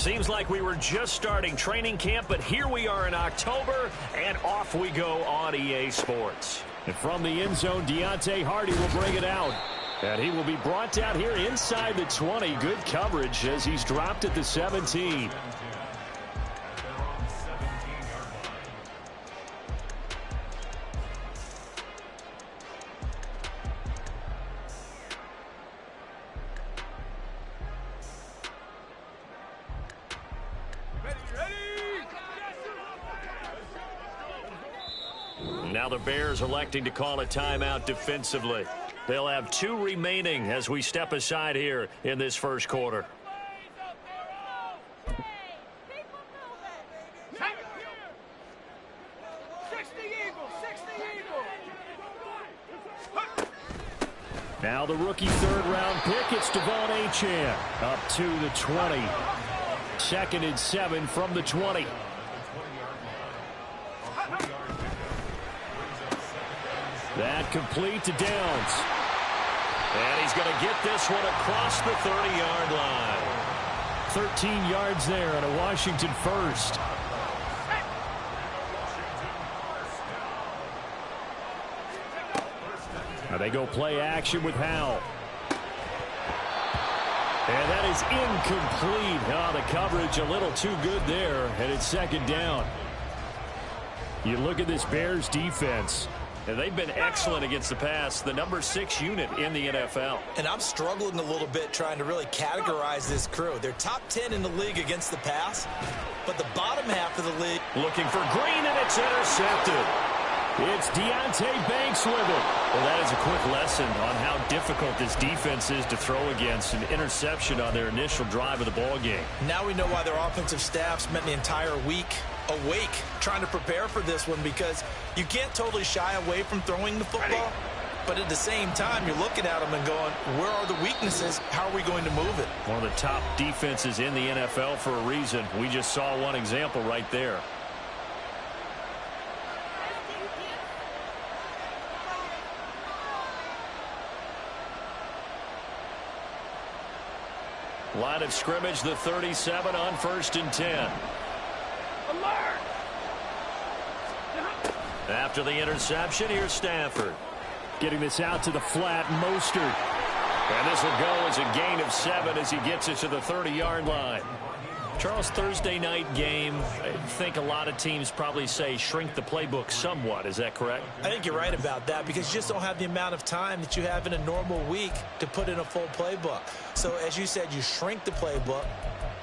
Seems like we were just starting training camp, but here we are in October, and off we go on EA Sports. And from the end zone, Deontay Hardy will bring it out. And he will be brought down here inside the 20. Good coverage as he's dropped at the 17. Now the Bears electing to call a timeout defensively. They'll have 2 remaining as we step aside here in this first quarter. Now the rookie third-round pick, it's Devon Achane. Up to the 20. 2nd and 7 from the 20. That complete to Downs. And he's going to get this one across the 30-yard line. 13 yards there and a Washington first. Now they go play action with Howell. And that is incomplete. Oh, the coverage a little too good there, and it's 2nd down. You look at this Bears defense. And they've been excellent against the pass, the number 6 unit in the NFL. And I'm struggling a little bit trying to really categorize this crew. They're top 10 in the league against the pass, but the bottom half of the league. Looking for Green, and it's intercepted. It's Deontay Banks with it. Well, that is a quick lesson on how difficult this defense is to throw against. An interception on their initial drive of the ball game. Now we know why their offensive staff spent the entire week awake trying to prepare for this one, because you can't totally shy away from throwing the football, but at the same time you're looking at them and going, where are the weaknesses? How are we going to move it? One of the top defenses in the NFL for a reason. We just saw one example right there. Line of scrimmage, the 37 on 1st and 10. After the interception, here's Stafford. Getting this out to the flat, Mostert. And this will go as a gain of 7 as he gets it to the 30-yard line. Charles, Thursday night game, I think a lot of teams probably say shrink the playbook somewhat. Is that correct? I think you're right about that, because you just don't have the amount of time that you have in a normal week to put in a full playbook. So as you said, you shrink the playbook,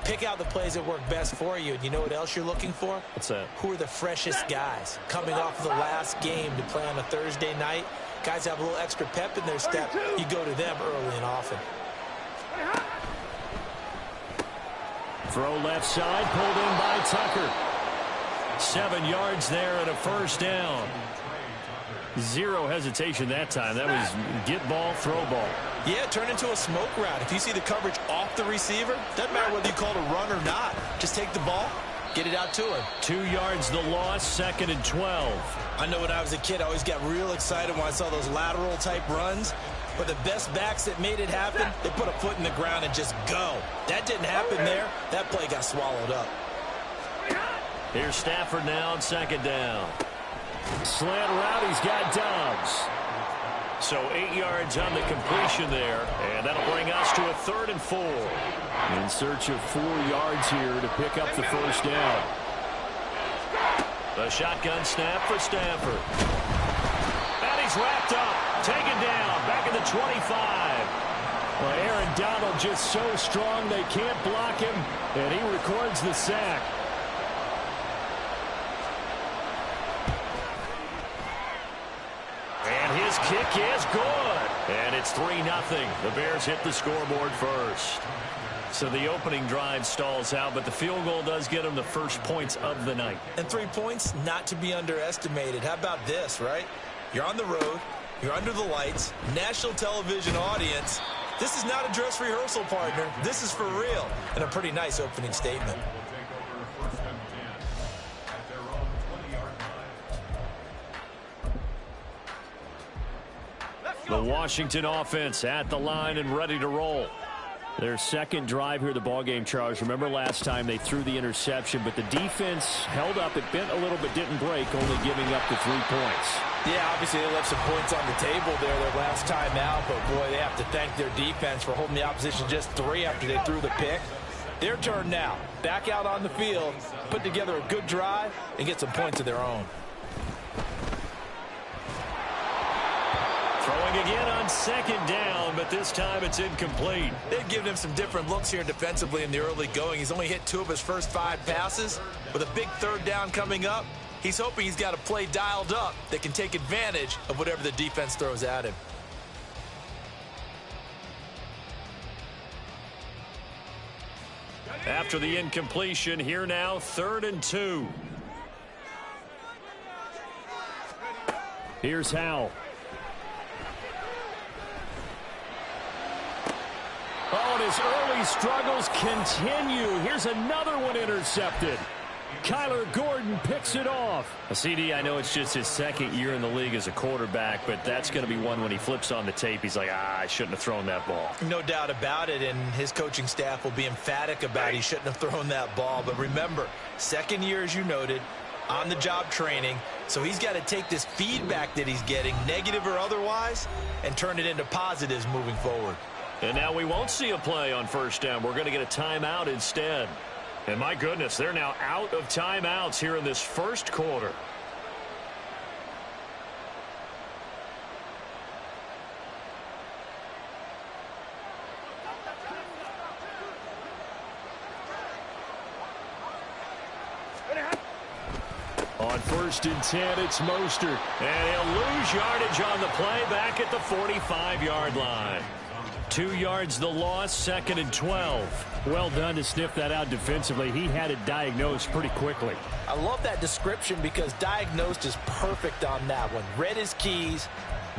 pick out the plays that work best for you. And you know what else you're looking for? What's that? Who are the freshest guys coming off of the last game to play on a Thursday night? Guys have a little extra pep in their step. You go to them early and often. Throw left side, pulled in by Tucker. 7 yards there and a first down. Zero hesitation that time. That was get ball, throw ball. Yeah, turn into a smoke route. If you see the coverage off the receiver, doesn't matter whether you call it a run or not. Just take the ball, get it out to him. 2 yards the loss, 2nd and 12. I know when I was a kid, I always got real excited when I saw those lateral type runs. But the best backs that made it happen, they put a foot in the ground and just go. That didn't happen there. That play got swallowed up. Here's Stafford now on 2nd down. Slant route, he's got Dobbs. So 8 yards on the completion there, and that'll bring us to a 3rd and 4. In search of 4 yards here to pick up the first down. The shotgun snap for Stafford. And he's wrapped up. Taken down, back at the 25. Well, Aaron Donald just so strong they can't block him, and he records the sack. And his kick is good. And it's 3-0. The Bears hit the scoreboard first. So the opening drive stalls out, but the field goal does get them the first points of the night. And 3 points, not to be underestimated. How about this, right? You're on the road. You're under the lights, national television audience. This is not a dress rehearsal, partner. This is for real, and a pretty nice opening statement. The Washington offense at the line and ready to roll. Their second drive here of the ballgame, Charles. Remember last time they threw the interception, but the defense held up. It bent a little but didn't break, only giving up the 3 points. Yeah, obviously they left some points on the table there their last time out, but boy, they have to thank their defense for holding the opposition just 3 after they threw the pick. Their turn now. Back out on the field, put together a good drive, and get some points of their own. Throwing again on second down, but this time it's incomplete. They've given him some different looks here defensively in the early going. He's only hit 2 of his first 5 passes. With a big third down coming up, he's hoping he's got a play dialed up that can take advantage of whatever the defense throws at him. After the incompletion, here now, 3rd and 2. Here's Howell. Oh, and his early struggles continue. Here's another one intercepted. Kyler Gordon picks it off. CD, I know it's just his 2nd year in the league as a quarterback, but that's going to be one when he flips on the tape. He's like, I shouldn't have thrown that ball. No doubt about it, and his coaching staff will be emphatic about he shouldn't have thrown that ball. But remember, 2nd year, as you noted, on-the-job training, so he's got to take this feedback that he's getting, negative or otherwise, and turn it into positives moving forward. And now we won't see a play on 1st down. We're going to get a timeout instead. And my goodness, they're now out of timeouts here in this 1st quarter. On 1st and 10, it's Mostert. And he'll lose yardage on the play back at the 45-yard line. 2 yards the loss, 2nd and 12. Well done to sniff that out defensively. He had it diagnosed pretty quickly. I love that description because diagnosed is perfect on that one. Read his keys,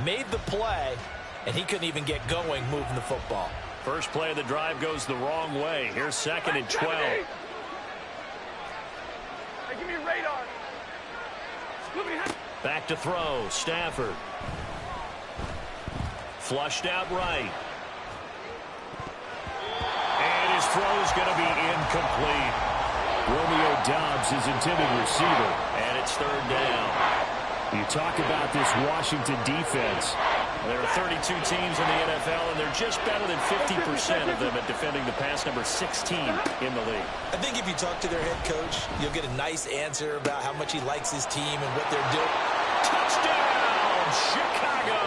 made the play, and he couldn't even get going moving the football. First play of the drive goes the wrong way. Here's 2nd and 12. Hey, give me a radar. Back to throw, Stafford. Flushed out right. And his throw's going to be incomplete. Romeo Doubs is intended receiver. And it's 3rd down. You talk about this Washington defense. There are 32 teams in the NFL, and they're just better than 50% of them at defending the pass, number 16 in the league. I think if you talk to their head coach, you'll get a nice answer about how much he likes his team and what they're doing. Touchdown, Chicago!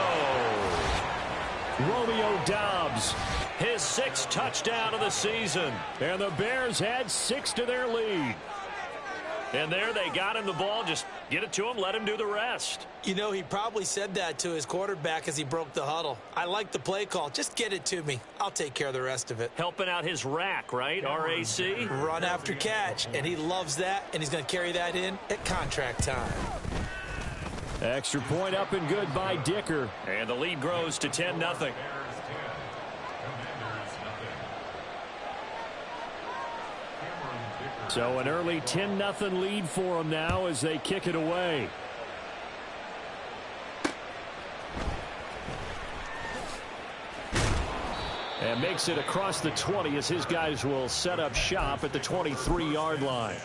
Romeo Doubs. His 6th touchdown of the season. And the Bears had 6 to their lead. And there they got him the ball. Just get it to him, let him do the rest. You know, he probably said that to his quarterback as he broke the huddle. I like the play call. Just get it to me. I'll take care of the rest of it. Helping out his rack, right? RAC? Run after catch. And he loves that, and he's going to carry that in at contract time. Extra point up and good by Dicker. And the lead grows to 10-0. So an early 10-0 lead for them now as they kick it away. And makes it across the 20 as his guys will set up shop at the 23-yard line.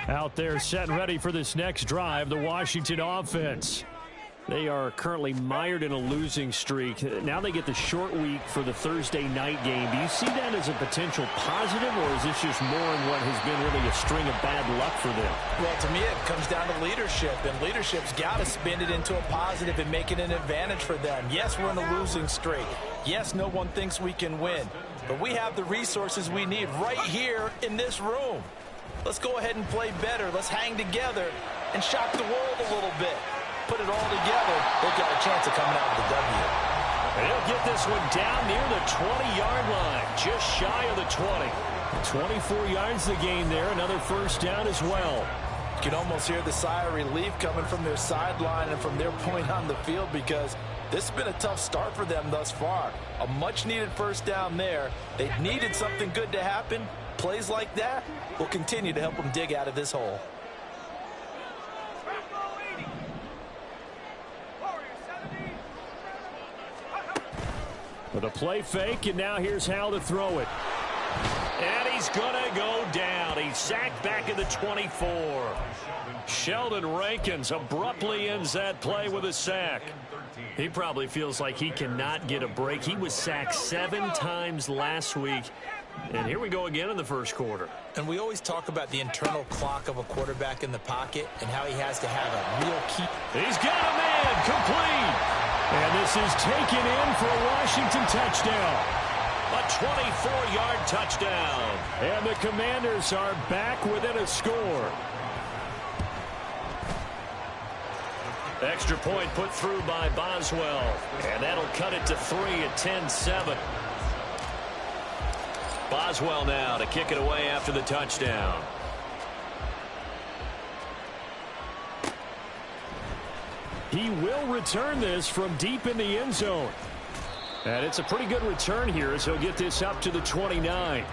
Out there set and ready for this next drive, the Washington offense. They are currently mired in a losing streak. Now they get the short week for the Thursday night game. Do you see that as a potential positive, or is this just more in what has been really a string of bad luck for them? Well, to me, it comes down to leadership, and leadership's got to spin it into a positive and make it an advantage for them. Yes, we're in a losing streak. Yes, no one thinks we can win, but we have the resources we need right here in this room. Let's go ahead and play better. Let's hang together and shock the world a little bit. Put it all together, they've got a chance of coming out with a W. And he'll get this one down near the 20-yard line, just shy of the 20. 24 yards the gain there, another 1st down as well. You can almost hear the sigh of relief coming from their sideline and from their point on the field because This has been a tough start for them thus far. A much-needed first down there. They needed something good to happen. Plays like that will continue to help them dig out of this hole. With a play fake, and now here's how to throw it. And he's going to go down. He's sacked back at the 24. Sheldon Rankins abruptly ends that play with a sack. He probably feels like he cannot get a break. He was sacked 7 times last week. And here we go again in the first quarter. And we always talk about the internal clock of a quarterback in the pocket and how he has to have a real key. He's got a man complete. And this is taken in for a Washington touchdown. A 24-yard touchdown. And the Commanders are back within a score. Extra point put through by Boswell. And that'll cut it to 3 at 10-7. Boswell now to kick it away after the touchdown. He will return this from deep in the end zone. And it's a pretty good return here as he'll get this up to the 29.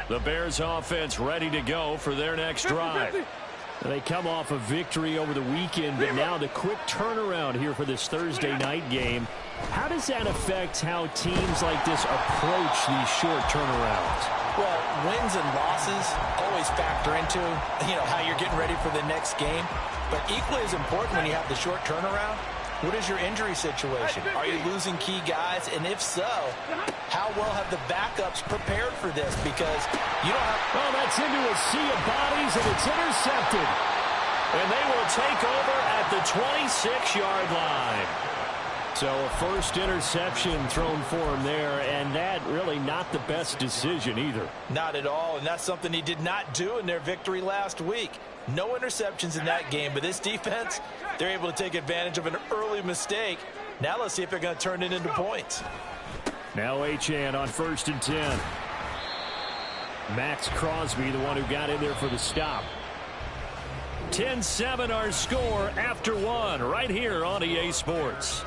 The Bears offense ready to go for their next drive. They come off a victory over the weekend, but now the quick turnaround here for this Thursday night game. How does that affect how teams like this approach these short turnarounds? Well, wins and losses always factor into, how you're getting ready for the next game. But equally as important when you have the short turnaround, what is your injury situation? Are you losing key guys? And if so, how well have the backups prepared for this? Because you don't have... Oh, that's into a sea of bodies, and it's intercepted. And they will take over at the 26-yard line. So a first interception thrown for him there, and that really not the best decision either. Not at all, and that's something he did not do in their victory last week. No interceptions in that game, but this defense, they're able to take advantage of an early mistake. Now let's see if they're going to turn it into points. Now Achane on 1st and 10. Max Crosby, the one who got in there for the stop. 10-7 our score after 1 right here on EA Sports.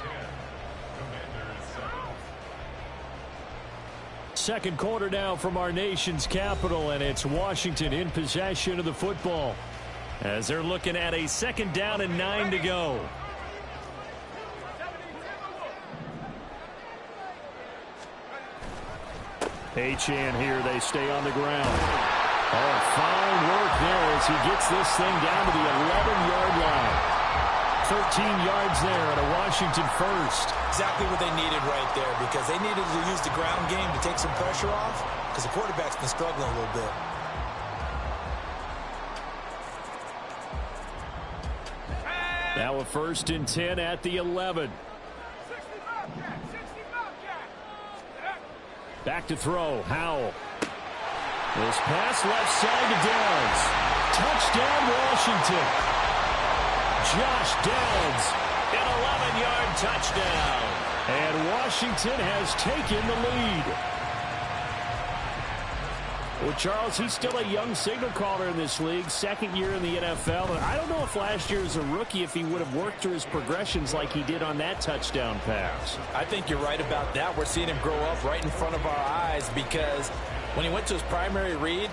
Second quarter now from our nation's capital, and it's Washington in possession of the football as they're looking at a 2nd down and 9 to go. Achane here, they stay on the ground. Oh, fine work there as he gets this thing down to the 11-yard line. 13 yards there and a Washington first. Exactly what they needed right there, because they needed to use the ground game to take some pressure off, because the quarterback's been struggling a little bit. Now a 1st and 10 at the 11. Back to throw. Howell. This pass left side to Downs. Touchdown, Washington. Josh Downs. An 11-yard touchdown. And Washington has taken the lead. Well, Charles, he's still a young signal caller in this league, 2nd year in the NFL. And I don't know if last year as a rookie if he would have worked through his progressions like he did on that touchdown pass. I think you're right about that. We're seeing him grow up right in front of our eyes, because when he went to his primary read,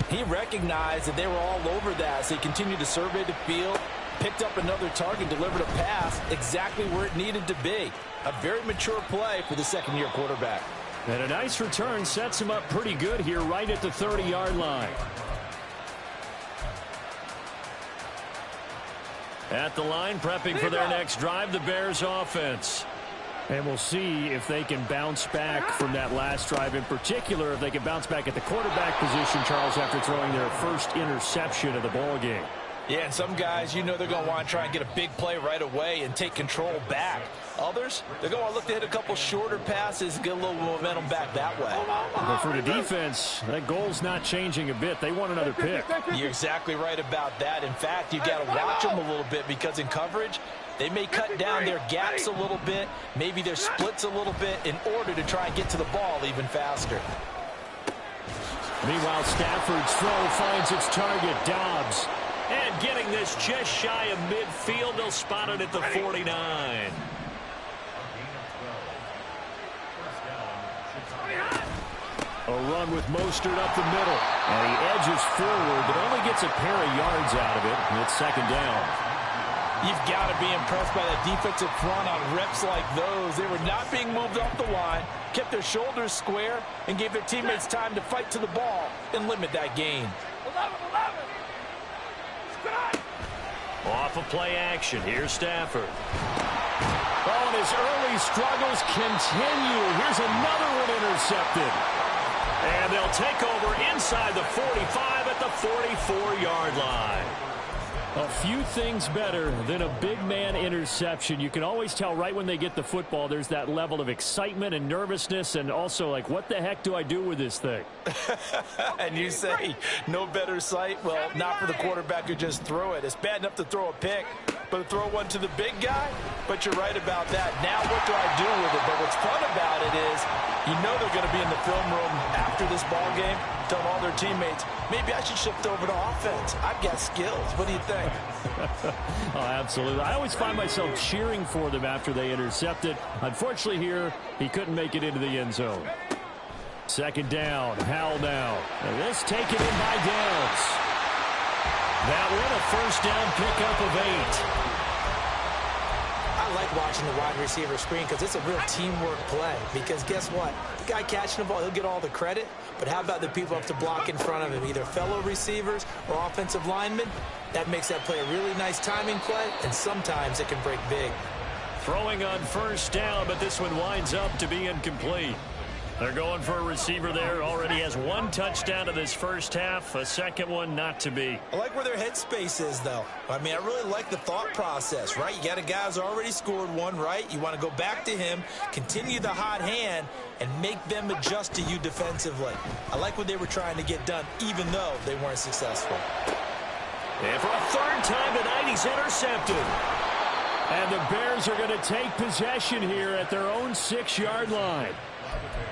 he recognized that they were all over that. So he continued to survey the field, picked up another target, delivered a pass exactly where it needed to be. A very mature play for the 2nd-year quarterback. And a nice return sets him up pretty good here right at the 30-yard line. At the line, prepping for their next drive, the Bears offense. And we'll see if they can bounce back from that last drive, in particular if they can bounce back at the quarterback position, Charles, after throwing their first interception of the ballgame. Yeah, and some guys, they're going to want to try and get a big play right away and take control back. Others, they're going to look to hit a couple shorter passes and get a little momentum back that way. But for the defense, that goal's not changing a bit. They want another pick. You're exactly right about that. In fact, you got to watch them a little bit, because in coverage, they may cut down their gaps a little bit, maybe their splits a little bit, in order to try and get to the ball even faster. Meanwhile, Stafford's throw finds its target, Dobbs. And getting this just shy of midfield, they'll spot it at the 49. A run with Mostert up the middle. And he edges forward, but only gets a pair of yards out of it. And it's second down. You've got to be impressed by that defensive front on reps like those. They were not being moved off the line, kept their shoulders square, and gave their teammates time to fight to the ball and limit that gain. 11. Off of play action. Here's Stafford. Oh, and his early struggles continue. Here's another one intercepted. And they'll take over inside the 45 at the 44-yard line. A few things better than a big man interception. You can always tell right when they get the football, there's that level of excitement and nervousness, and also like, what the heck do I do with this thing? And you say, no better sight? Well, not for the quarterback who just threw it. It's bad enough to throw a pick, but to throw one to the big guy? But you're right about that. Now what do I do with it? But what's fun about it is, you know they're going to be in the film room after this ball game, telling all their teammates, maybe I should shift over to offense. I've got skills. What do you think? Oh, absolutely. I always find myself cheering for them after they intercept it. Unfortunately here, he couldn't make it into the end zone. Second down, Howell now. And this taken in by Downs. That one a first down pickup of 8. I like watching the wide receiver screen because it's a real teamwork play. Because guess what? The guy catching the ball, he'll get all the credit. But how about the people up to block in front of him, either fellow receivers or offensive linemen? That makes that play a really nice timing play, and sometimes it can break big. Throwing on first down, but this one winds up to be incomplete. They're going for a receiver there. Already has one touchdown to this first half. A second one not to be. I like where their headspace is, though. I mean, I really like the thought process, right? You got a guy who's already scored one, right? You want to go back to him, continue the hot hand, and make them adjust to you defensively. I like what they were trying to get done, even though they weren't successful. And for a third time tonight, he's intercepted. And the Bears are going to take possession here at their own 6-yard line.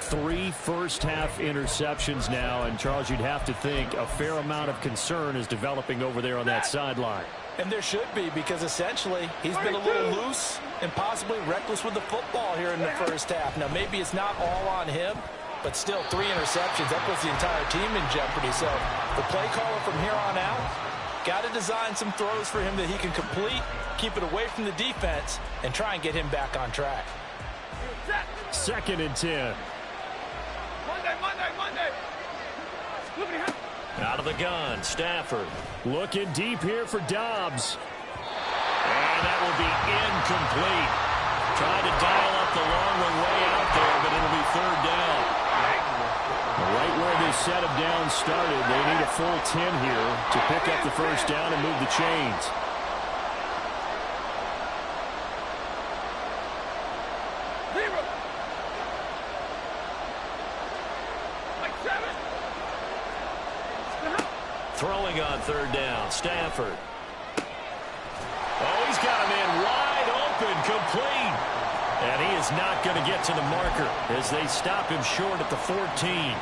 3 first-half interceptions now, and Charles, you'd have to think a fair amount of concern is developing over there on that sideline. And there should be, because essentially he's been a little loose and possibly reckless with the football here in the first half. Now, maybe it's not all on him, but still 3 interceptions. That puts the entire team in jeopardy. So the play caller from here on out got to design some throws for him that he can complete, keep it away from the defense, and try and get him back on track. Second and 10. Monday. Out of the gun, Stafford. Looking deep here for Dobbs. And that will be incomplete. Trying to dial up the long one way out there, but it'll be third down. Right where this set of downs started, they need a full 10 here to pick up the first down and move the chains. Throwing on third down, Stafford. Oh, he's got a man wide open, complete. And he is not going to get to the marker as they stop him short at the 14.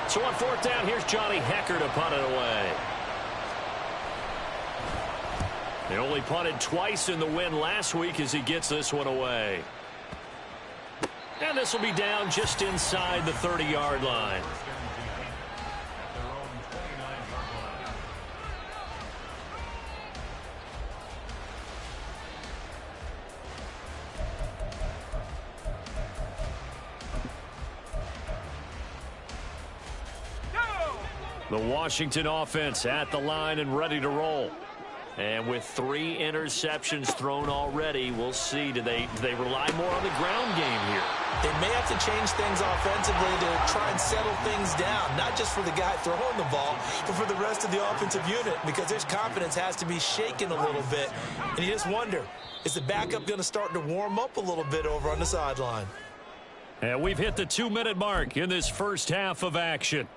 So on fourth down, here's Johnny Hecker to punt it away. They only punted twice in the win last week as he gets this one away. And this will be down just inside the 30-yard line. The Washington offense at the line and ready to roll. And with 3 interceptions thrown already, we'll see. Do they rely more on the ground game here? They may have to change things offensively to try and settle things down, not just for the guy throwing the ball, but for the rest of the offensive unit, because their confidence has to be shaken a little bit. And you just wonder, is the backup going to start to warm up a little bit over on the sideline? And we've hit the 2-minute mark in this first half of action.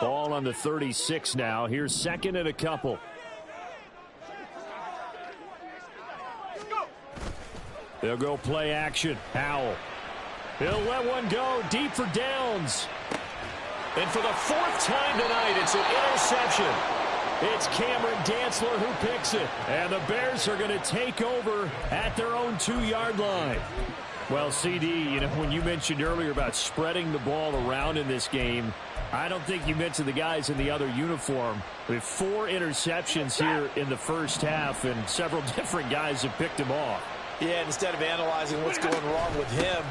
Ball on the 36 now. Here's second and a couple. They'll go play action. Howell. He'll let one go deep for downs. And for the fourth time tonight, it's an interception. It's Cameron Dantzler who picks it. And the Bears are going to take over at their own 2-yard line. Well, CD, when you mentioned earlier about spreading the ball around in this game, I don't think you mentioned the guys in the other uniform. We have 4 interceptions here in the first half, and several different guys have picked them off. Yeah, and instead of analyzing what's going wrong with him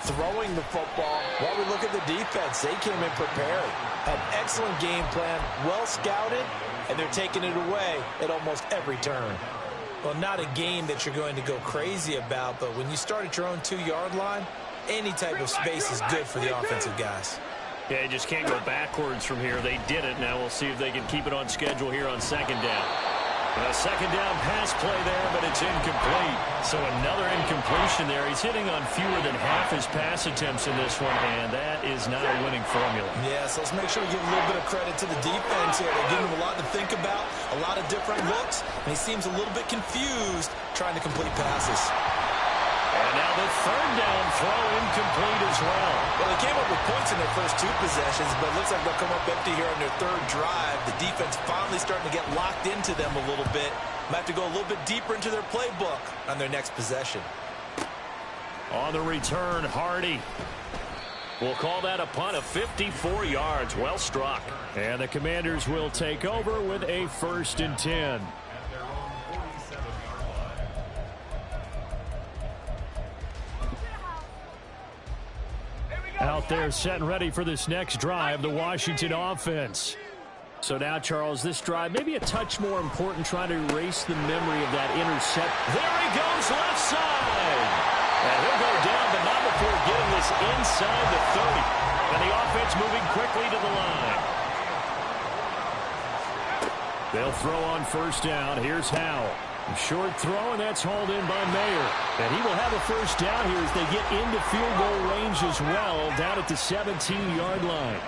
throwing the football, while we look at the defense, they came in prepared. Had excellent game plan, well scouted, and they're taking it away at almost every turn. Well, not a game that you're going to go crazy about, but when you start at your own 2-yard line, any type of space is good for the offensive guys. Yeah, you just can't go backwards from here. They did it. Now we'll see if they can keep it on schedule here on second down. A second down pass play there, but it's incomplete. So another incompletion there. He's hitting on fewer than half his pass attempts in this one, and that is not a winning formula. Yeah, so let's make sure we give a little bit of credit to the defense here. They're giving him a lot to think about, a lot of different looks, and he seems a little bit confused trying to complete passes. And now the third down throw incomplete as well. Well, they came up with points in their first 2 possessions, but it looks like they'll come up empty here on their third drive. The defense finally starting to get locked into them a little bit. Might have to go a little bit deeper into their playbook on their next possession. On the return, Hardy. We'll call that a punt of 54 yards. Well struck. And the Commanders will take over with a 1st and 10. Out there set and ready for this next drive, the Washington offense. So now, Charles, this drive maybe a touch more important, trying to erase the memory of that intercept. There he goes, left side. And he'll go down, but not before getting this inside the 30. And the offense moving quickly to the line. They'll throw on 1st down. Here's Howell. Short throw, and that's hauled in by Mayer. And he will have a 1st down here as they get into field goal range as well, down at the 17-yard line.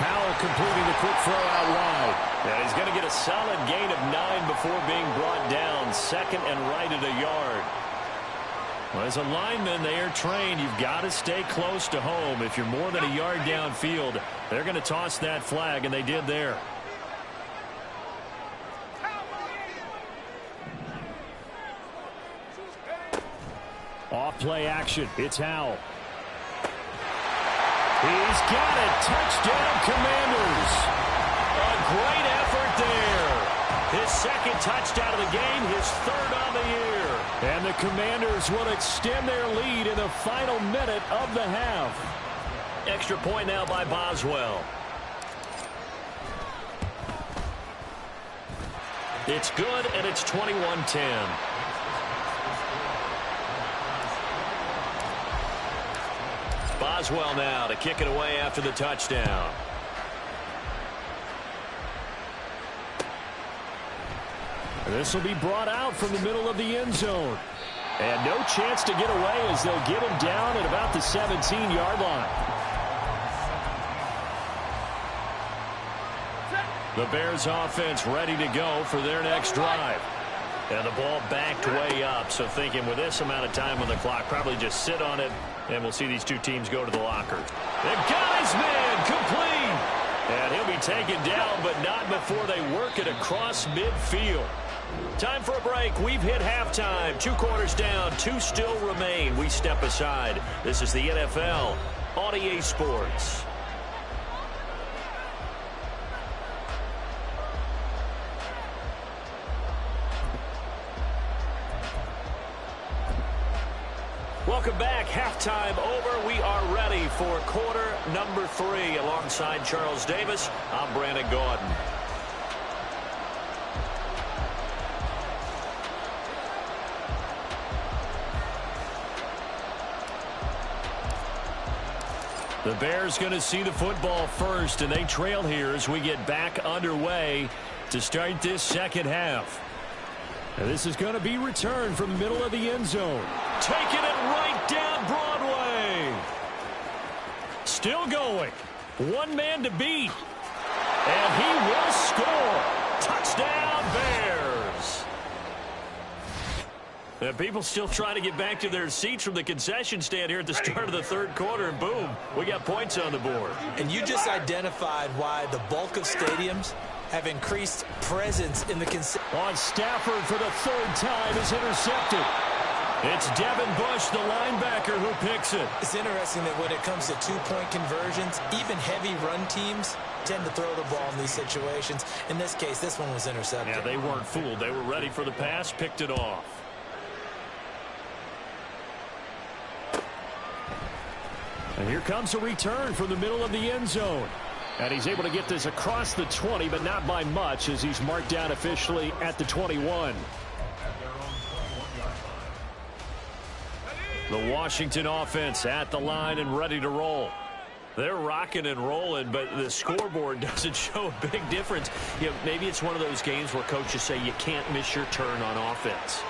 Howell completing the quick throw out wide. And he's going to get a solid gain of 9 before being brought down. 2nd and right at a yard. Well, as a lineman, they are trained. You've got to stay close to home. If you're more than a yard downfield, they're going to toss that flag, and they did there. Off play action. It's Howell. He's got it. Touchdown, Commanders. A great effort there. His 2nd touchdown of the game, his 3rd on the year. And the Commanders will extend their lead in the final minute of the half. Extra point now by Boswell. It's good, and it's 21-10. Boswell now to kick it away after the touchdown. This will be brought out from the middle of the end zone. And no chance to get away as they'll get him down at about the 17-yard line. The Bears offense ready to go for their next drive. And the ball backed way up, so thinking with this amount of time on the clock, probably just sit on it, and we'll see these 2 teams go to the locker. The guy's man complete. And he'll be taken down, but not before they work it across midfield. Time for a break. We've hit halftime. 2 quarters down, 2 still remain. We step aside. This is the NFL on EA Sports. Welcome back. Halftime over. We are ready for quarter number 3. Alongside Charles Davis, I'm Brandon Gordon. The Bears going to see the football first, and they trail here as we get back underway to start this second half. And this is going to be returned from the middle of the end zone. Taking it right down Broadway. Still going. 1 man to beat. And he will score. Touchdown, Bears. And people still trying to get back to their seats from the concession stand here at the start of the third quarter, and boom, we got points on the board. And you just identified why the bulk of stadiums have increased presence in the concession. On Stafford for the third time is intercepted. It's Devin Bush, the linebacker, who picks it. It's interesting that when it comes to two-point conversions, even heavy run teams tend to throw the ball in these situations. In this case, this one was intercepted. Yeah, they weren't fooled. They were ready for the pass, picked it off. And here comes a return from the middle of the end zone. And he's able to get this across the 20, but not by much, as he's marked down officially at the 21. The Washington offense at the line and ready to roll. They're rocking and rolling, but the scoreboard doesn't show a big difference. You know, maybe it's one of those games where coaches say you can't miss your turn on offense.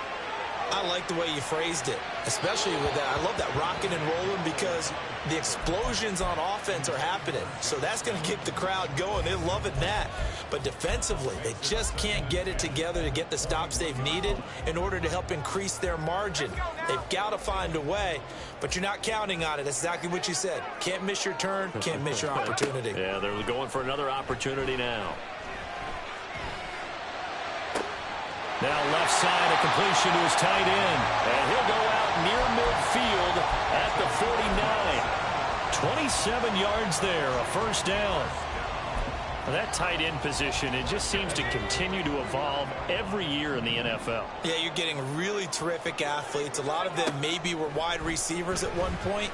I like the way you phrased it, especially with that. I love that rocking and rolling because the explosions on offense are happening. So that's going to keep the crowd going. They're loving that. But defensively, they just can't get it together to get the stops they've needed in order to help increase their margin. They've got to find a way, but you're not counting on it. That's exactly what you said. Can't miss your turn, can't miss your opportunity. Yeah, they're going for another opportunity now. Now left side, a completion to his tight end. And he'll go out near midfield at the 49. 27 yards there, a first down. Well, that tight end position, it just seems to continue to evolve every year in the NFL. Yeah, you're getting really terrific athletes. A lot of them maybe were wide receivers at one point.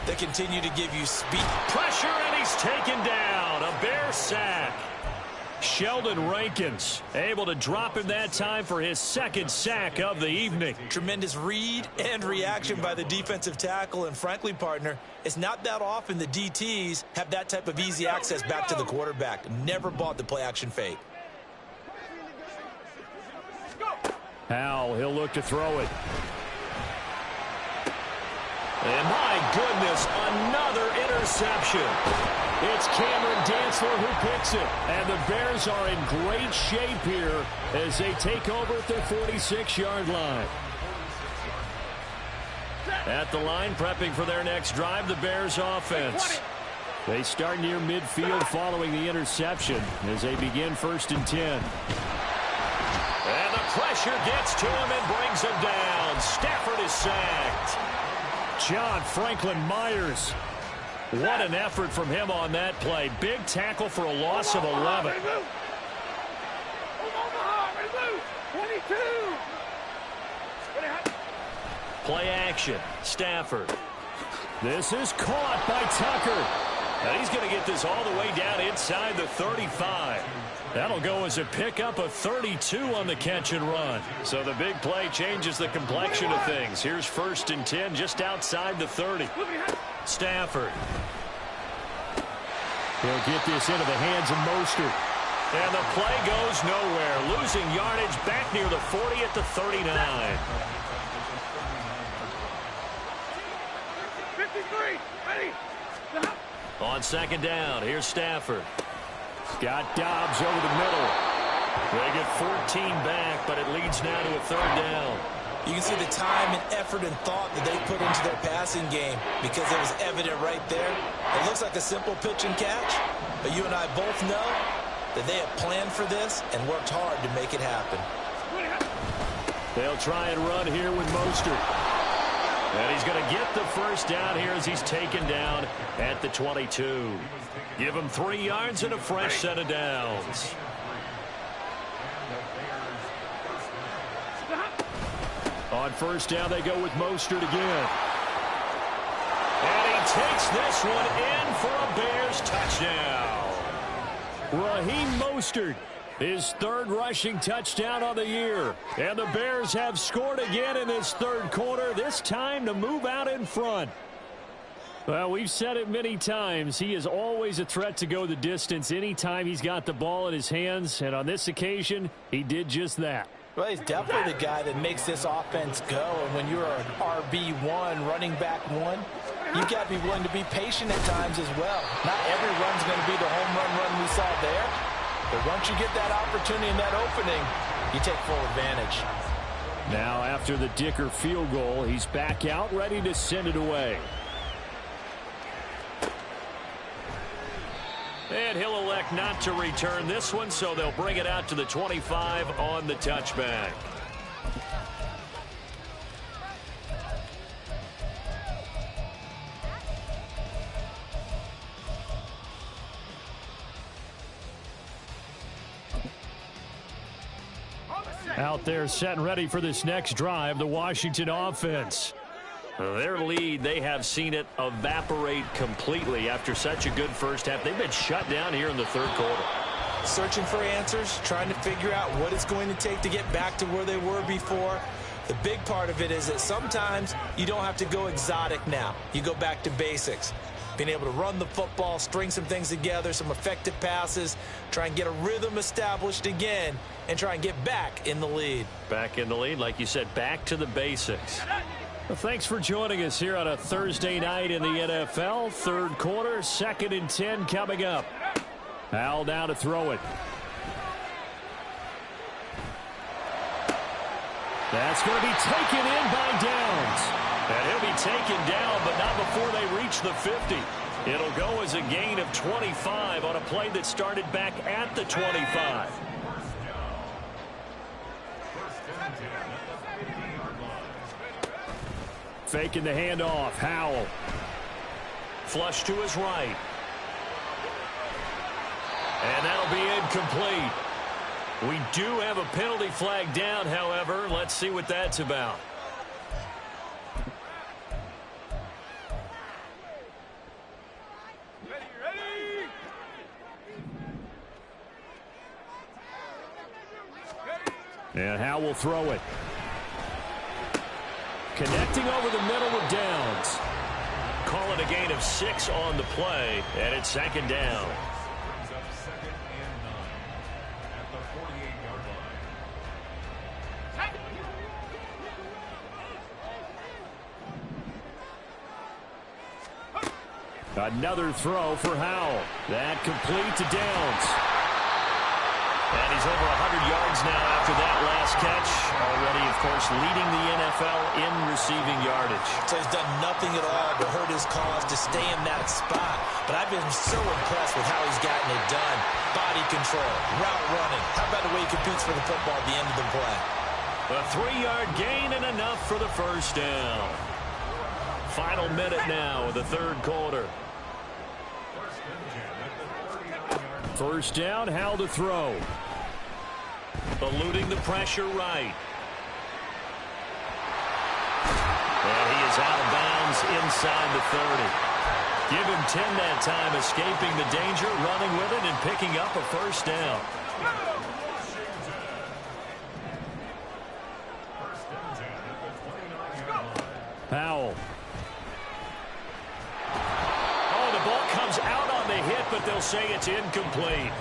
They continue to give you speed. Pressure, and he's taken down. A Bear sack. Sheldon Rankins able to drop him that time for his second sack of the evening. Tremendous read and reaction by the defensive tackle. And frankly, partner, it's not that often the DTs have that type of easy access back to the quarterback. Never bought the play action fake. Howell, he'll look to throw it. And my goodness, another interception. It's Cameron Dantzler who picks it. And the Bears are in great shape here as they take over at their 46-yard line. At the line, prepping for their next drive, the Bears offense. They start near midfield following the interception as they begin 1st and 10. And the pressure gets to him and brings him down. Stafford is sacked. John Franklin Myers. What an effort from him on that play. Big tackle for a loss of 11. Play action. Stafford. This is caught by Tucker. And he's going to get this all the way down inside the 35. That'll go as a pickup of 32 on the catch and run. So the big play changes the complexion of things. Here's 1st and 10 just outside the 30. Stafford. He'll get this into the hands of Mostert. And the play goes nowhere. Losing yardage back near the 40 at the 39. 53, ready. On 2nd down, here's Stafford. Got Dobbs over the middle. They get 14 back, but it leads now to a 3rd down. You can see the time and effort and thought that they put into their passing game because it was evident right there. It looks like a simple pitch and catch, but you and I both know that they have planned for this and worked hard to make it happen. They'll try and run here with Mostert. And he's going to get the 1st down here as he's taken down at the 22. Give him 3 yards and a fresh set of downs. On 1st down, they go with Mostert again. And he takes this one in for a Bears touchdown. Raheem Mostert, his 3rd rushing touchdown on the year. And the Bears have scored again in this 3rd quarter, this time to move out in front. Well, we've said it many times. He is always a threat to go the distance anytime he's got the ball in his hands. And on this occasion, he did just that. Well, he's definitely the guy that makes this offense go. And when you're an RB1, running back 1, you've got to be willing to be patient at times as well. Not every run's going to be the home run we saw there. But once you get that opportunity and that opening, you take full advantage. Now after the Dicker field goal, he's back out ready to send it away. And he'll elect not to return this one, so they'll bring it out to the 25 on the touchback. Out there set and ready for this next drive, the Washington offense. Their lead, they have seen it evaporate completely after such a good first half. They've been shut down here in the third quarter. Searching for answers, trying to figure out what it's going to take to get back to where they were before. The big part of it is that sometimes you don't have to go exotic now. You go back to basics. Being able to run the football, string some things together, some effective passes, try and get a rhythm established again, and try and get back in the lead. Back in the lead, like you said, back to the basics. Well, thanks for joining us here on a Thursday night in the NFL. Third quarter, 2nd and 10 coming up. Howell now to throw it. That's going to be taken in by Downs. And he'll be taken down, but not before they reach the 50. It'll go as a gain of 25 on a play that started back at the 25. Faking the handoff. Howell. Flush to his right. And that'll be incomplete. We do have a penalty flag down, however. Let's see what that's about. And Howell will throw it. Connecting over the middle with Downs. Call it a gain of 6 on the play, and it's 2nd down. Another throw for Howell. That complete to Downs. And he's over 100 yards now after that last catch. Already, of course, leading the NFL in receiving yardage. So he's done nothing at all to hurt his cause to stay in that spot. But I've been so impressed with how he's gotten it done. Body control, route running. How about the way he competes for the football at the end of the play? A 3-yard gain and enough for the first down. Final minute now of the third quarter. First down, Howell to throw. Eluding the pressure right. And he is out of bounds inside the 30. Give him 10 that time, escaping the danger, running with it, and picking up a first down. Howell. Oh, the ball comes out on the hit, but they'll say it's incomplete.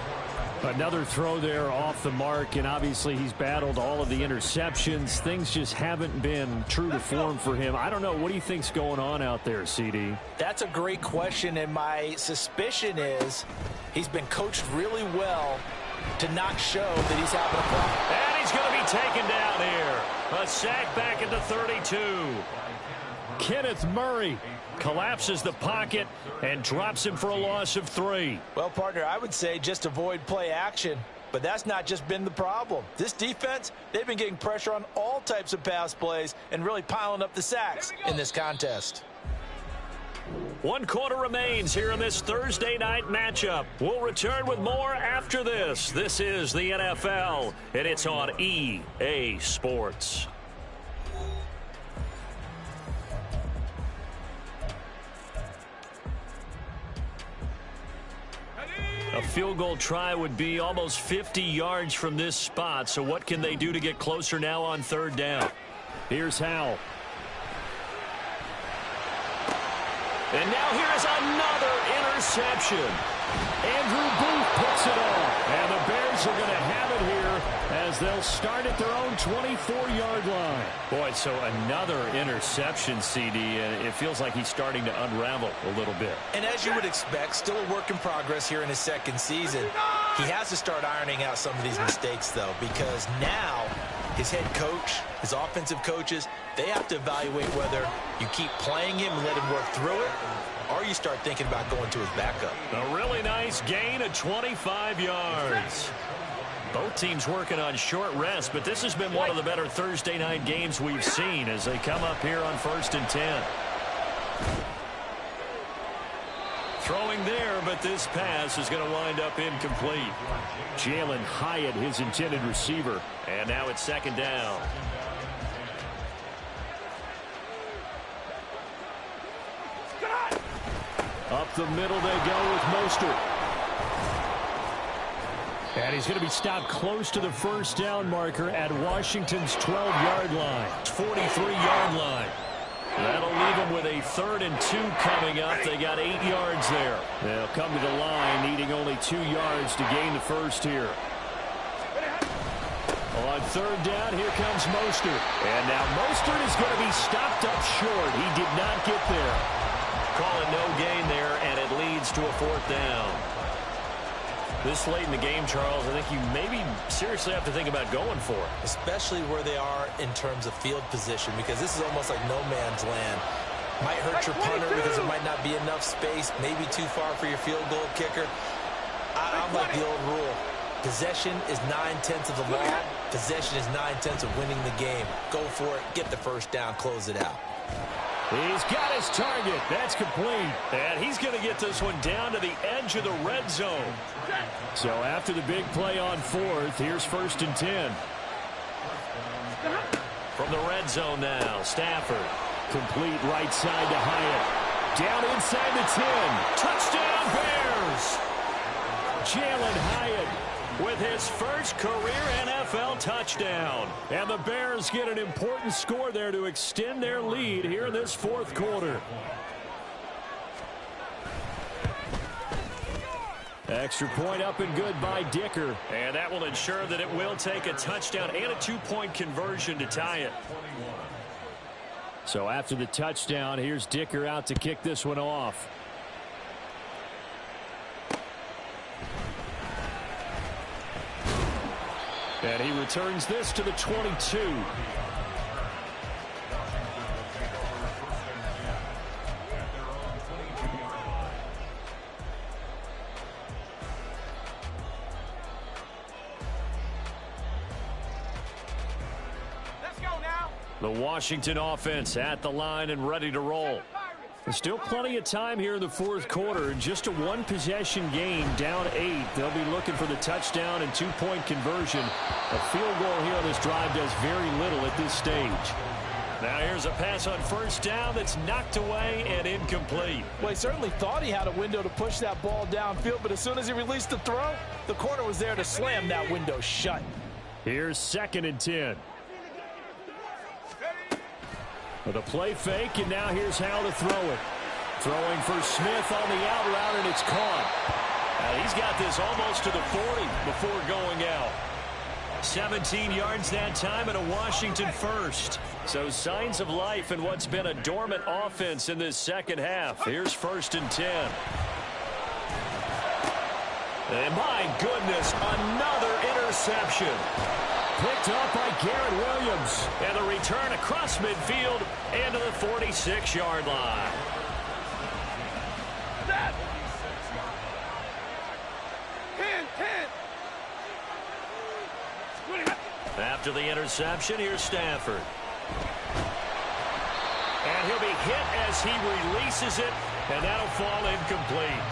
Another throw there off the mark, and obviously he's battled all of the interceptions. Things just haven't been true to form for him. I don't know. What do you think's going on out there, CD? That's a great question, and my suspicion is he's been coached really well to not show that he's having a problem. And he's going to be taken down here. A sack back at the 32. Kenneth Murray collapses the pocket and drops him for a loss of 3. Well, partner, I would say just avoid play action, but that's not just been the problem. This defense, they've been getting pressure on all types of pass plays and really piling up the sacks in this contest. 1 quarter remains here in this Thursday night matchup. We'll return with more after this. This is the NFL, and it's on EA Sports. A field goal try would be almost 50 yards from this spot. So what can they do to get closer now on third down? Here's Howell. And now here's another interception. Andrew Booth picks it off. And the Bears are going to have it here as they'll start at their own 24-yard line. Boy, so another interception, CD, and it feels like he's starting to unravel a little bit. And as you would expect, still a work in progress here in his second season. He has to start ironing out some of these mistakes, though, because now his head coach, his offensive coaches, they have to evaluate whether you keep playing him and let him work through it, or you start thinking about going to his backup. A really nice gain of 25 yards. Both teams working on short rest, but this has been one of the better Thursday night games we've seen as they come up here on 1st and 10. Throwing there, but this pass is going to wind up incomplete. Jalen Hyatt, his intended receiver. And now it's 2nd down. Up the middle they go with Mostert. And he's going to be stopped close to the 1st down marker at Washington's 12-yard line. 43-yard line. That'll leave them with a 3rd and 2 coming up. They got 8 yards there. They'll come to the line needing only 2 yards to gain the first here. On 3rd down, here comes Mostert. And now Mostert is going to be stopped up short. He did not get there. Call it no gain there, and it leads to a 4th down. This late in the game, Charles, I think you maybe seriously have to think about going for it. Especially where they are in terms of field position, because this is almost like no man's land. Might hurt your punter because there might not be enough space, maybe too far for your field goal kicker. I'm like the old rule. Possession is 9/10 of the law. Possession is 9/10 of winning the game. Go for it, get the 1st down, close it out. He's got his target. That's complete. And he's going to get this one down to the edge of the red zone. So after the big play on 4th, here's 1st and 10. From the red zone now, Stafford. Complete right side to Hyatt. Down inside the 10. Touchdown, Bears! Jalen Hyatt with his first career NFL touchdown. And the Bears get an important score there to extend their lead here in this 4th quarter. Extra point up and good by Dicker. And that will ensure that it will take a touchdown and a 2-point conversion to tie it. So after the touchdown, here's Dicker out to kick this one off. And he returns this to the 22. Let's go now. The Washington offense at the line and ready to roll. There's still plenty of time here in the 4th quarter. Just a 1-possession game, down 8. They'll be looking for the touchdown and 2-point conversion. A field goal here on this drive does very little at this stage. Now here's a pass on 1st down that's knocked away and incomplete. Well, he certainly thought he had a window to push that ball downfield, but as soon as he released the throw, the corner was there to slam that window shut. Here's 2nd and 10. With a play fake, and now here's how to throw it. Throwing for Smith on the out route, and it's caught. He's got this almost to the 40 before going out. 17 yards that time and a Washington first. So signs of life in what's been a dormant offense in this 2nd half. Here's 1st and 10. And my goodness, another interception. Picked up by Garrett Williams. And the return across midfield and to the 46-yard line. That. 10. After the interception, here's Stafford. And he'll be hit as he releases it, and that'll fall incomplete.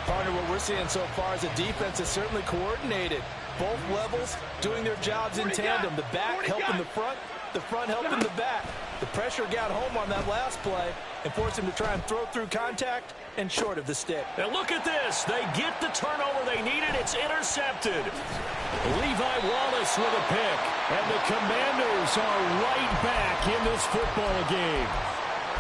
Partner, what we're seeing so far is a defense is certainly coordinated. Both levels doing their jobs in tandem. The back helping the front helping the back. The pressure got home on that last play and forced him to try and throw through contact and short of the stick. And look at this. They get the turnover they needed. It's intercepted. Levi Wallace with a pick. And the Commanders are right back in this football game.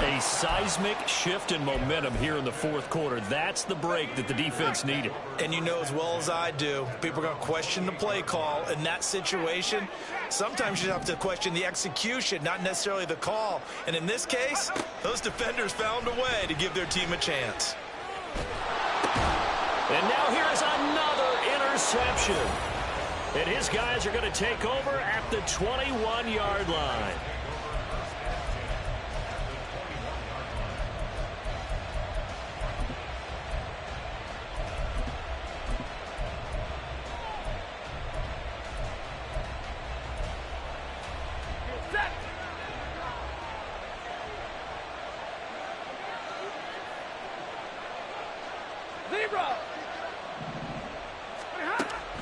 A seismic shift in momentum here in the 4th quarter. That's the break that the defense needed. And you know as well as I do, people are going to question the play call in that situation. Sometimes you have to question the execution, not necessarily the call. And in this case, those defenders found a way to give their team a chance. And now here's another interception. And his guys are going to take over at the 21-yard line.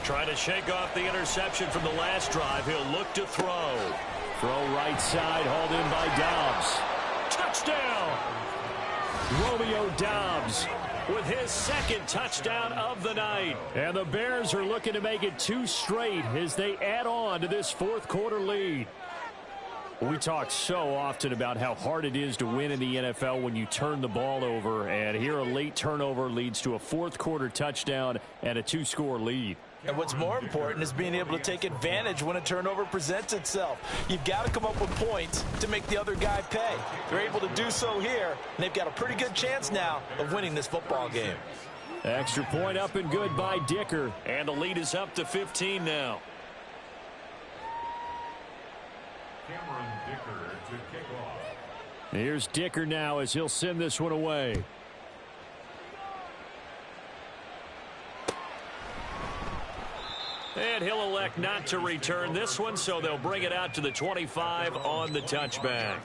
Trying to shake off the interception from the last drive. He'll look to throw. Throw right side, hauled in by Dobbs. Touchdown! Romeo Dobbs With his second touchdown of the night. And the Bears are looking to make it 2 straight as they add on to this fourth quarter lead. We talk so often about how hard it is to win in the NFL when you turn the ball over. And here a late turnover leads to a fourth quarter touchdown and a 2-score lead. And what's more important is being able to take advantage when a turnover presents itself. You've got to come up with points to make the other guy pay. They're able to do so here, and they've got a pretty good chance now of winning this football game. Extra point up and good by Dicker. And the lead is up to 15 now. Here's Dicker now as he'll send this one away. And he'll elect not to return this one, so they'll bring it out to the 25 on the touchback.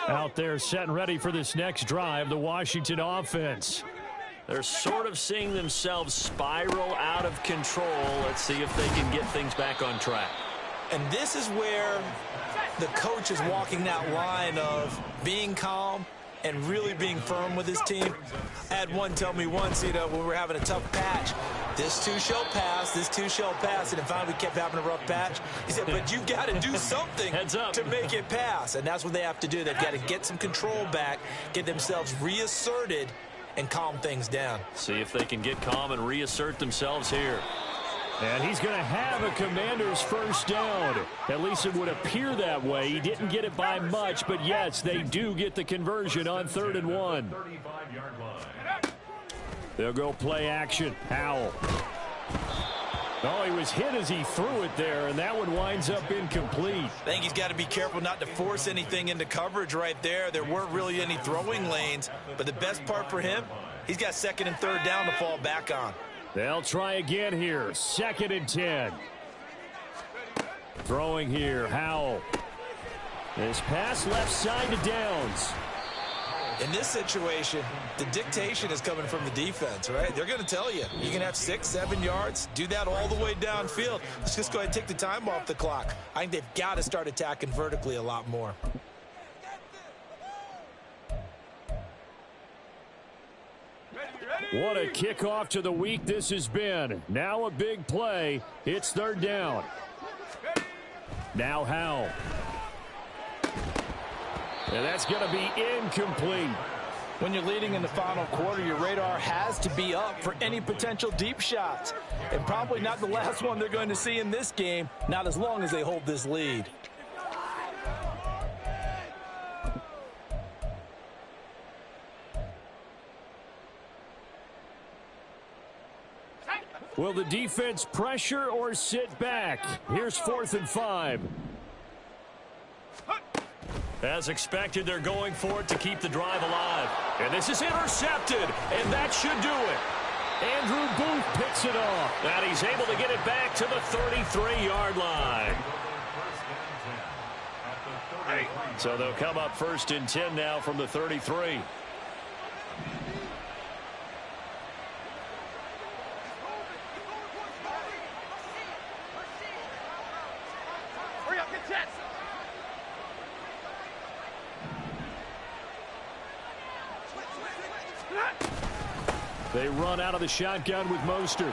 Out there set and ready for this next drive, the Washington offense. They're sort of seeing themselves spiral out of control. Let's see if they can get things back on track. And this is where the coach is walking that line of being calm and really being firm with his team. I had one tell me once, when we were having a tough patch, this too shall pass, this too shall pass. And finally we kept having a rough patch. He said, but you've got to do something Heads up. to make it pass. And that's what they have to do. They've got to get some control back, get themselves reasserted, and calm things down. See if they can get calm and reassert themselves here. And he's going to have a Commander's first down. At least it would appear that way. He didn't get it by much, but yes, they do get the conversion on 3rd and 1. They'll go play action. Howell. Oh, he was hit as he threw it there, and that one winds up incomplete. I think he's got to be careful not to force anything into coverage right there. There weren't really any throwing lanes, but the best part for him, he's got 2nd and 3rd down to fall back on. They'll try again here. 2nd and 10. Throwing here, Howell. This pass left side to Downs. In this situation, the dictation is coming from the defense, right? They're going to tell you, you can have 6, 7 yards, do that all the way downfield. Let's just go ahead and take the time off the clock. I think they've got to start attacking vertically a lot more. What a kickoff to the week this has been. Now a big play. It's 3rd down. Now Howell. And that's going to be incomplete. When you're leading in the final quarter, your radar has to be up for any potential deep shots. And probably not the last one they're going to see in this game, not as long as they hold this lead. Will the defense pressure or sit back? Here's 4th and 5. As expected, they're going for it to keep the drive alive. And this is intercepted, and that should do it. Andrew Booth picks it off. And he's able to get it back to the 33-yard line. So they'll come up 1st and 10 now from the 33. They run out of the shotgun with Mostert.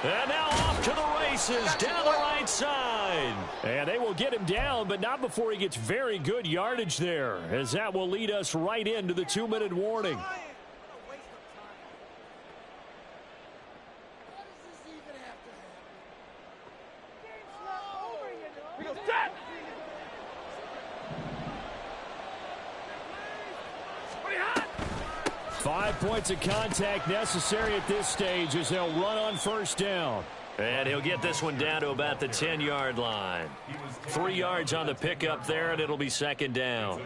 And now off to the races down the right side. And they will get him down, but not before he gets very good yardage there, as that will lead us right into the 2-minute warning. 5 points of contact necessary at this stage as they'll run on first down. And he'll get this one down to about the 10-yard line. 3 yards on the pickup there, and it'll be second down.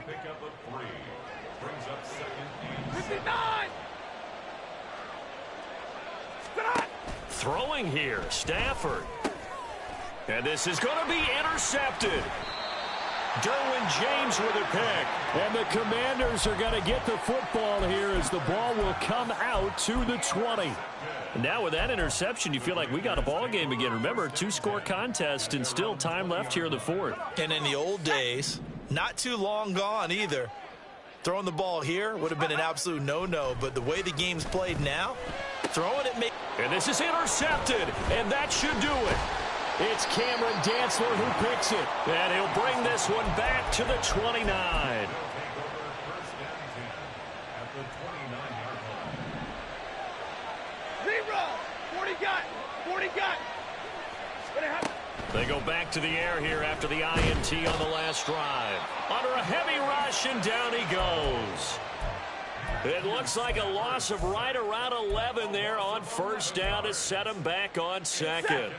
59! Throwing here, Stafford. And this is going to be intercepted. Derwin James with a pick. And the Commanders are going to get the football here as the ball will come out to the 20. Now with that interception, you feel like we got a ball game again. Remember, 2-score contest and still time left here in the fourth. And in the old days, not too long gone either, throwing the ball here would have been an absolute no-no. But the way the game's played now, throwing it makes... And this is intercepted, and that should do it. It's Cameron Dantzler who picks it. And he'll bring this one back to the 29. They go back to the air here after the INT on the last drive. Under a heavy rush, and down he goes. It looks like a loss of right around 11 there on first down to set him back on second.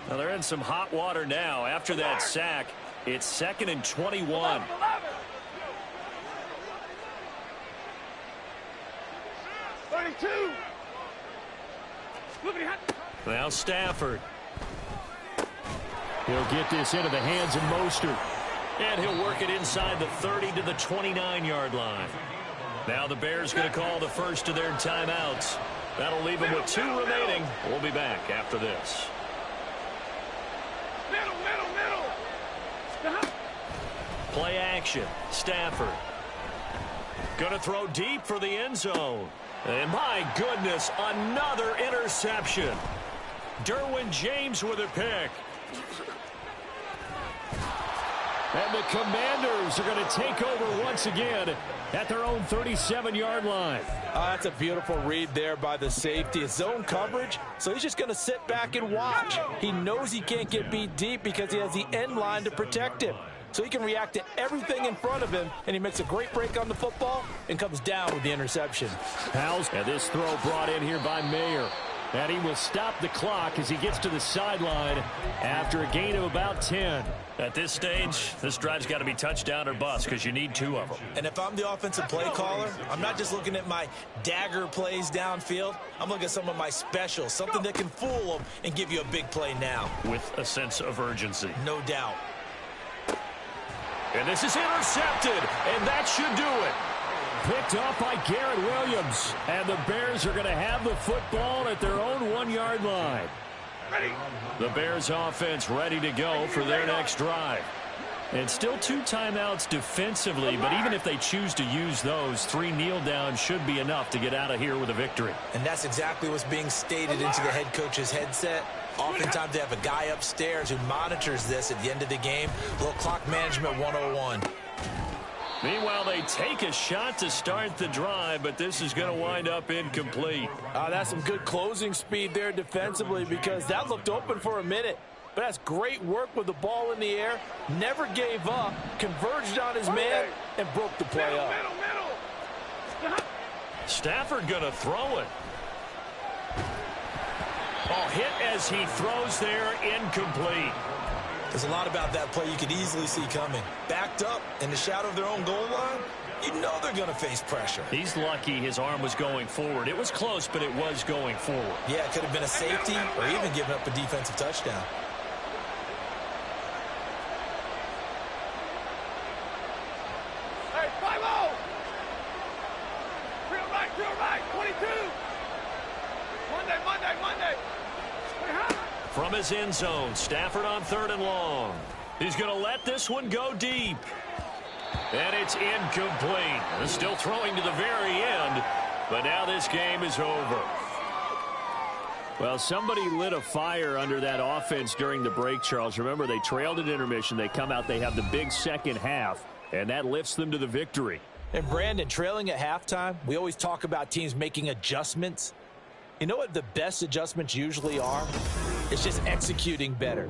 Now they're in some hot water now. After that sack, it's 2nd and 21. Now Stafford. He'll get this into the hands of Mostert. And he'll work it inside the 30 to the 29-yard line. Now the Bears going to call the first of their timeouts. That'll leave them with 2 remaining. We'll be back after this. Play action. Stafford. Going to throw deep for the end zone. And my goodness, another interception. Derwin James with a pick. And the Commanders are going to take over once again at their own 37-yard line. That's a beautiful read there by the safety. It's zone coverage, so he's just going to sit back and watch. He knows he can't get beat deep because he has the end line to protect him. So he can react to everything in front of him, and he makes a great break on the football and comes down with the interception. And this throw brought in here by Mayer. And he will stop the clock as he gets to the sideline after a gain of about 10. At this stage, this drive's got to be touchdown or bust because you need 2 of them. And if I'm the offensive play caller, I'm not just looking at my dagger plays downfield. I'm looking at some of my specials, something that can fool them and give you a big play now. With a sense of urgency. No doubt. And this is intercepted, and that should do it. Picked off by Garrett Williams. And the Bears are going to have the football at their own 1-yard line. Ready. The Bears offense ready to go for their next drive. And still 2 timeouts defensively, but even if they choose to use those, 3 kneel downs should be enough to get out of here with a victory. And that's exactly what's being stated into the head coach's headset. Oftentimes they have a guy upstairs who monitors this at the end of the game. A little clock management 101. Meanwhile, they take a shot to start the drive, but this is going to wind up incomplete. That's some good closing speed there defensively because that looked open for a minute. But that's great work with the ball in the air. Never gave up, converged on his man, and broke the play up. Stafford going to throw it. Oh, hit as he throws there, incomplete. There's a lot about that play you could easily see coming. Backed up in the shadow of their own goal line, you know they're going to face pressure. He's lucky his arm was going forward. It was close, but it was going forward. Yeah, it could have been a safety or even given up a defensive touchdown. Hey, 5-0. Real right, 22. Monday. From his end zone, Stafford on 3rd and long. He's going to let this one go deep. And it's incomplete. Still throwing to the very end, but now this game is over. Well, somebody lit a fire under that offense during the break, Charles. Remember, they trailed at intermission. They come out, they have the big second half, and that lifts them to the victory. And Brandon, trailing at halftime, we always talk about teams making adjustments. You know what the best adjustments usually are? It's just executing better.